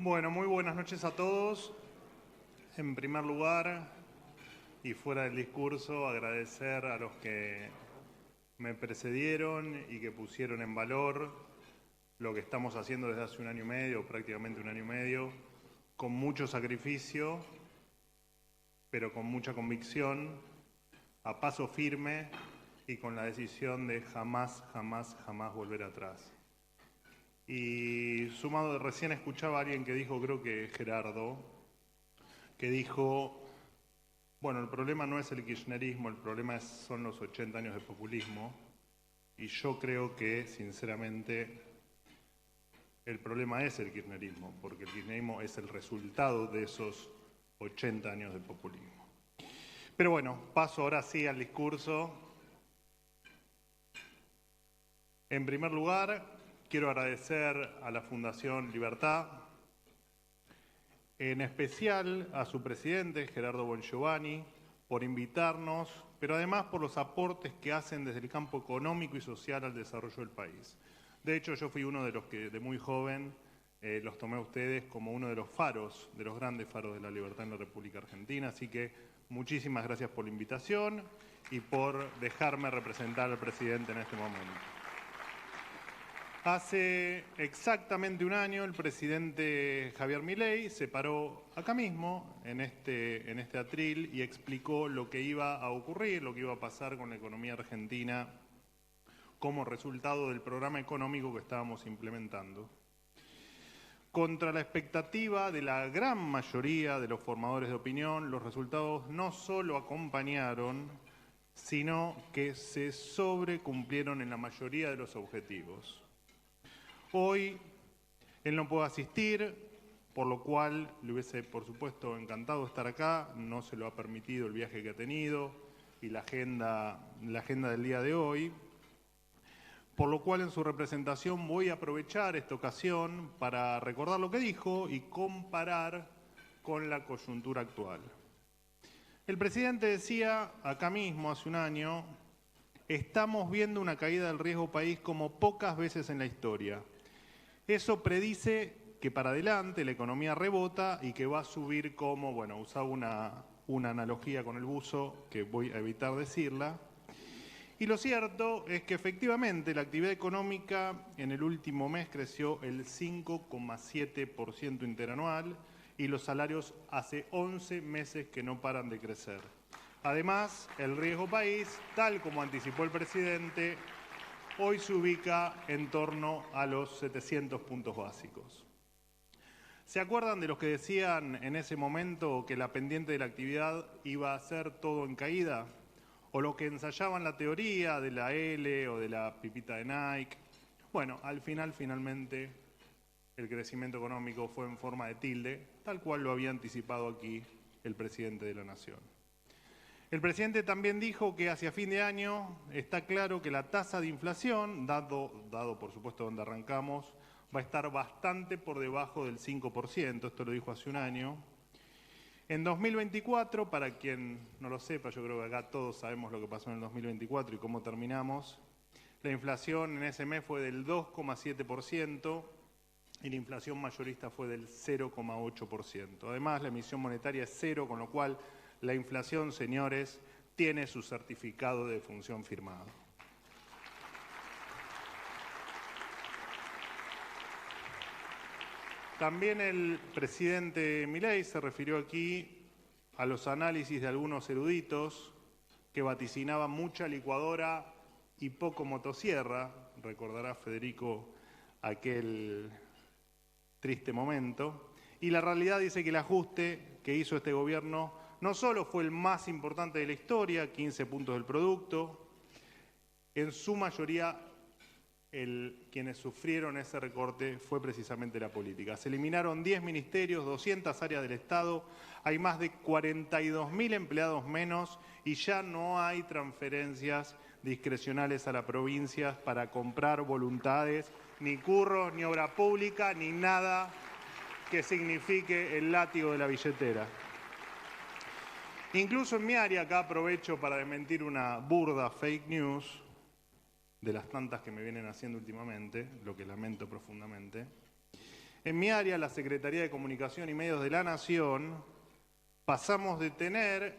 Bueno, muy buenas noches a todos. En primer lugar, y fuera del discurso, agradecer a los que me precedieron y que pusieron en valor lo que estamos haciendo desde hace un año y medio, prácticamente un año y medio, con mucho sacrificio, pero con mucha convicción, a paso firme y con la decisión de jamás volver atrás. Y sumado, recién escuchaba a alguien que dijo, creo que Gerardo, que dijo, bueno, el problema no es el kirchnerismo, el problema son los 80 años de populismo. Y yo creo que, sinceramente, el problema es el kirchnerismo, porque el kirchnerismo es el resultado de esos 80 años de populismo. Pero bueno, paso ahora sí al discurso. En primer lugar, quiero agradecer a la Fundación Libertad, en especial a su presidente, Gerardo Bongiovanni, por invitarnos, pero además por los aportes que hacen desde el campo económico y social al desarrollo del país. De hecho, yo fui uno de los que de muy joven los tomé a ustedes como uno de los faros, de los grandes faros de la libertad en la República Argentina. Así que muchísimas gracias por la invitación y por dejarme representar al presidente en este momento. Hace exactamente un año el presidente Javier Milei se paró acá mismo, en este atril, y explicó lo que iba a ocurrir, lo que iba a pasar con la economía argentina como resultado del programa económico que estábamos implementando. Contra la expectativa de la gran mayoría de los formadores de opinión, los resultados no solo acompañaron, sino que se sobrecumplieron en la mayoría de los objetivos. Hoy él no puede asistir, por lo cual le hubiese, por supuesto, encantado estar acá. No se lo ha permitido el viaje que ha tenido y la agenda del día de hoy. Por lo cual, en su representación, voy a aprovechar esta ocasión para recordar lo que dijo y comparar con la coyuntura actual. El presidente decía acá mismo, hace un año, estamos viendo una caída del riesgo país como pocas veces en la historia. Eso predice que para adelante la economía rebota y que va a subir como, bueno, usaba una analogía con el buzo que voy a evitar decirla. Y lo cierto es que efectivamente la actividad económica en el último mes creció el 5,7% interanual y los salarios hace 11 meses que no paran de crecer. Además, el riesgo país, tal como anticipó el presidente, hoy se ubica en torno a los 700 puntos básicos. ¿Se acuerdan de los que decían en ese momento que la pendiente de la actividad iba a ser todo en caída? ¿O los que ensayaban la teoría de la L o de la pipita de Nike? Bueno, al final, finalmente, el crecimiento económico fue en forma de tilde, tal cual lo había anticipado aquí el presidente de la Nación. El presidente también dijo que hacia fin de año está claro que la tasa de inflación, dado por supuesto donde arrancamos, va a estar bastante por debajo del 5%, esto lo dijo hace un año. En 2024, para quien no lo sepa, yo creo que acá todos sabemos lo que pasó en el 2024 y cómo terminamos, la inflación en ese mes fue del 2,7% y la inflación mayorista fue del 0,8%. Además, la emisión monetaria es cero, con lo cual la inflación, señores, tiene su certificado de defunción firmado. También el presidente Milei se refirió aquí a los análisis de algunos eruditos que vaticinaban mucha licuadora y poco motosierra. Recordará Federico aquel triste momento. Y la realidad dice que el ajuste que hizo este gobierno no solo fue el más importante de la historia, 15 puntos del producto, en su mayoría quienes sufrieron ese recorte fue precisamente la política. Se eliminaron 10 ministerios, 200 áreas del Estado, hay más de 42.000 empleados menos y ya no hay transferencias discrecionales a las provincias para comprar voluntades, ni curros, ni obra pública, ni nada que signifique el látigo de la billetera. Incluso en mi área, acá aprovecho para desmentir una burda fake news, de las tantas que me vienen haciendo últimamente, lo que lamento profundamente. En mi área, la Secretaría de Comunicación y Medios de la Nación, pasamos de tener,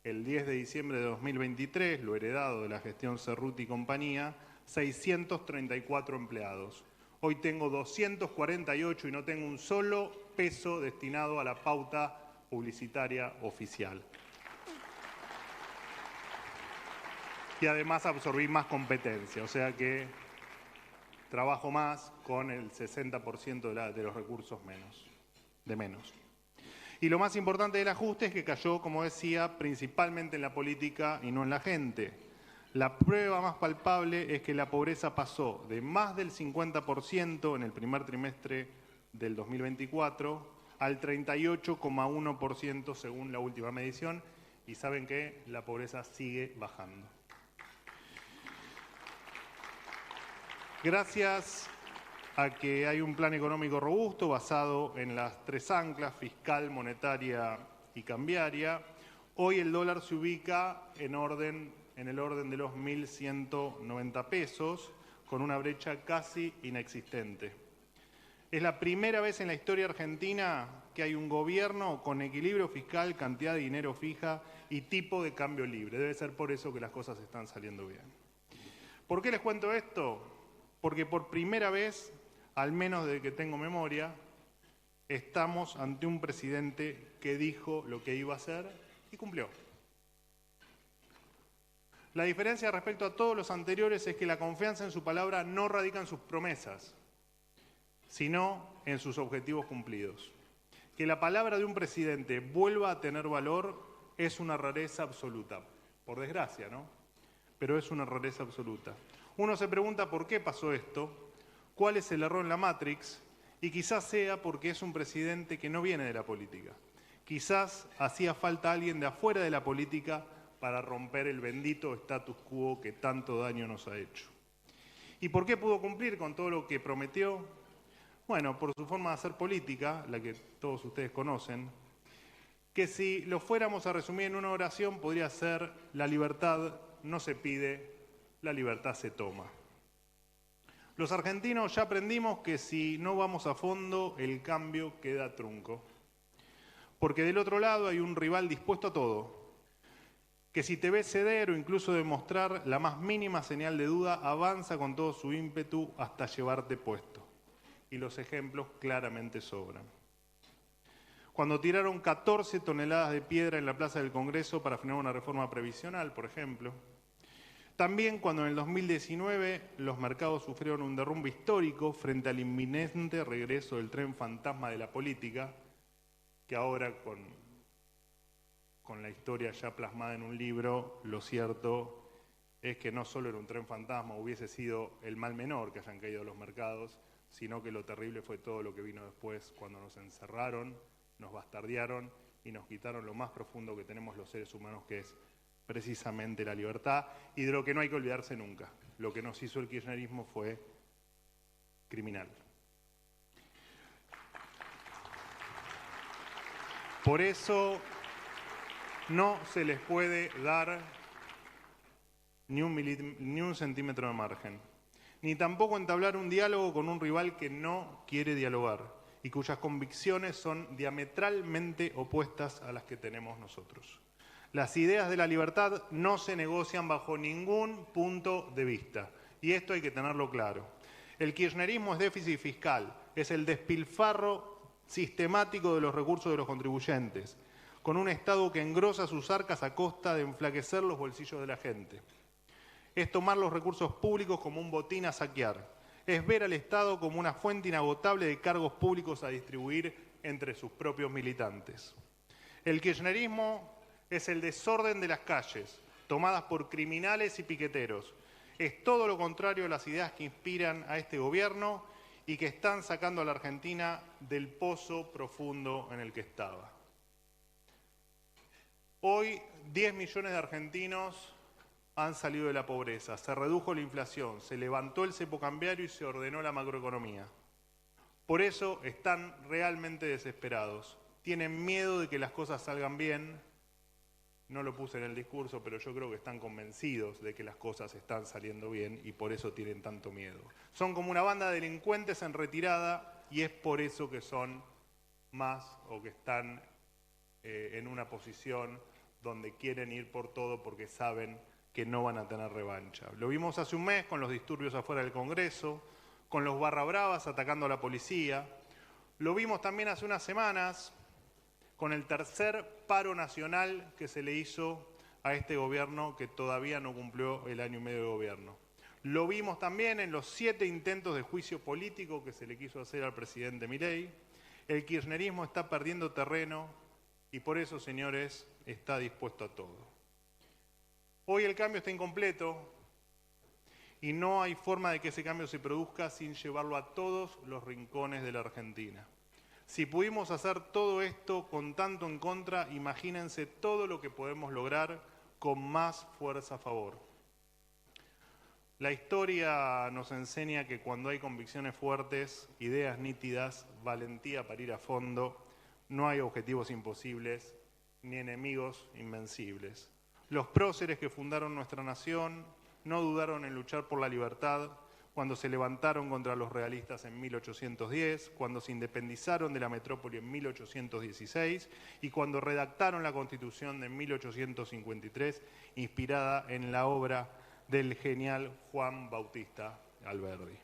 el 10 de diciembre de 2023, lo heredado de la gestión Cerruti y compañía, 634 empleados. Hoy tengo 248 y no tengo un solo peso destinado a la pauta publicitaria oficial. Y además absorbí más competencia, o sea que trabajo más con el 60% de los recursos menos. Y lo más importante del ajuste es que cayó, como decía, principalmente en la política y no en la gente. La prueba más palpable es que la pobreza pasó de más del 50% en el primer trimestre del 2024 al 38,1% según la última medición. Y saben que la pobreza sigue bajando. Gracias a que hay un plan económico robusto basado en las tres anclas, fiscal, monetaria y cambiaria, hoy el dólar se ubica en el orden de los 1.190 pesos, con una brecha casi inexistente. Es la primera vez en la historia argentina que hay un gobierno con equilibrio fiscal, cantidad de dinero fija y tipo de cambio libre. Debe ser por eso que las cosas están saliendo bien. ¿Por qué les cuento esto? Porque por primera vez, al menos desde que tengo memoria, estamos ante un presidente que dijo lo que iba a hacer y cumplió. La diferencia respecto a todos los anteriores es que la confianza en su palabra no radica en sus promesas, sino en sus objetivos cumplidos. Que la palabra de un presidente vuelva a tener valor es una rareza absoluta. Por desgracia, ¿no? Pero es una rareza absoluta. Uno se pregunta por qué pasó esto, cuál es el error en la Matrix, y quizás sea porque es un presidente que no viene de la política. Quizás hacía falta alguien de afuera de la política para romper el bendito status quo que tanto daño nos ha hecho. ¿Y por qué pudo cumplir con todo lo que prometió? Bueno, por su forma de hacer política, la que todos ustedes conocen, que si lo fuéramos a resumir en una oración podría ser: la libertad no se pide, la libertad se toma. Los argentinos ya aprendimos que si no vamos a fondo, el cambio queda trunco. Porque del otro lado hay un rival dispuesto a todo, que si te ve ceder o incluso demostrar la más mínima señal de duda, avanza con todo su ímpetu hasta llevarte puesto. Y los ejemplos claramente sobran. Cuando tiraron 14 toneladas de piedra en la Plaza del Congreso para frenar una reforma previsional, por ejemplo. También cuando en el 2019 los mercados sufrieron un derrumbe histórico frente al inminente regreso del tren fantasma de la política, que ahora con la historia ya plasmada en un libro, lo cierto es que no solo era un tren fantasma, hubiese sido el mal menor que hayan caído los mercados, sino que lo terrible fue todo lo que vino después, cuando nos encerraron, nos bastardearon y nos quitaron lo más profundo que tenemos los seres humanos, que es precisamente la libertad, y de lo que no hay que olvidarse nunca. Lo que nos hizo el kirchnerismo fue criminal. Por eso no se les puede dar ni un centímetro de margen, ni tampoco entablar un diálogo con un rival que no quiere dialogar y cuyas convicciones son diametralmente opuestas a las que tenemos nosotros. Las ideas de la libertad no se negocian bajo ningún punto de vista, y esto hay que tenerlo claro. El kirchnerismo es déficit fiscal, es el despilfarro sistemático de los recursos de los contribuyentes, con un Estado que engrosa sus arcas a costa de enflaquecer los bolsillos de la gente. Es tomar los recursos públicos como un botín a saquear. Es ver al Estado como una fuente inagotable de cargos públicos a distribuir entre sus propios militantes. El kirchnerismo es el desorden de las calles, tomadas por criminales y piqueteros. Es todo lo contrario a las ideas que inspiran a este gobierno y que están sacando a la Argentina del pozo profundo en el que estaba. Hoy 10 millones de argentinos han salido de la pobreza, se redujo la inflación, se levantó el cepo cambiario y se ordenó la macroeconomía. Por eso están realmente desesperados, tienen miedo de que las cosas salgan bien. No lo puse en el discurso, pero yo creo que están convencidos de que las cosas están saliendo bien y por eso tienen tanto miedo. Son como una banda de delincuentes en retirada y es por eso que son más o que están en una posición donde quieren ir por todo porque saben que no van a tener revancha. Lo vimos hace un mes con los disturbios afuera del Congreso, con los barra bravas atacando a la policía. Lo vimos también hace unas semanas con el tercer paro nacional que se le hizo a este gobierno que todavía no cumplió el año y medio de gobierno. Lo vimos también en los 7 intentos de juicio político que se le quiso hacer al presidente Milei. El kirchnerismo está perdiendo terreno y por eso, señores, está dispuesto a todo. Hoy el cambio está incompleto y no hay forma de que ese cambio se produzca sin llevarlo a todos los rincones de la Argentina. Si pudimos hacer todo esto con tanto en contra, imagínense todo lo que podemos lograr con más fuerza a favor. La historia nos enseña que cuando hay convicciones fuertes, ideas nítidas, valentía para ir a fondo, no hay objetivos imposibles ni enemigos invencibles. Los próceres que fundaron nuestra nación no dudaron en luchar por la libertad cuando se levantaron contra los realistas en 1810, cuando se independizaron de la metrópoli en 1816 y cuando redactaron la Constitución de 1853, inspirada en la obra del genial Juan Bautista Alberdi.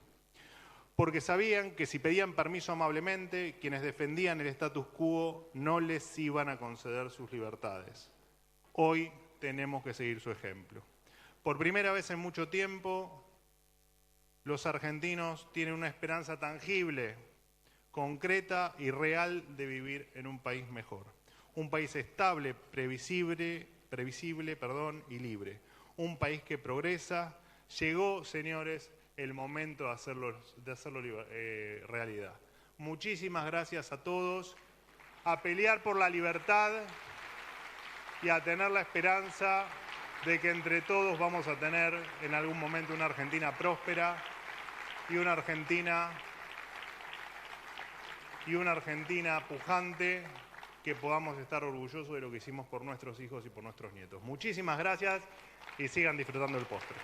Porque sabían que si pedían permiso amablemente, quienes defendían el status quo no les iban a conceder sus libertades. Hoy tenemos que seguir su ejemplo. Por primera vez en mucho tiempo, los argentinos tienen una esperanza tangible, concreta y real de vivir en un país mejor. Un país estable, previsible y libre. Un país que progresa. Llegó, señores, el momento de hacerlo realidad. Muchísimas gracias a todos. A pelear por la libertad y a tener la esperanza de que entre todos vamos a tener en algún momento una Argentina próspera y una Argentina pujante, que podamos estar orgullosos de lo que hicimos por nuestros hijos y por nuestros nietos. Muchísimas gracias y sigan disfrutando del postre.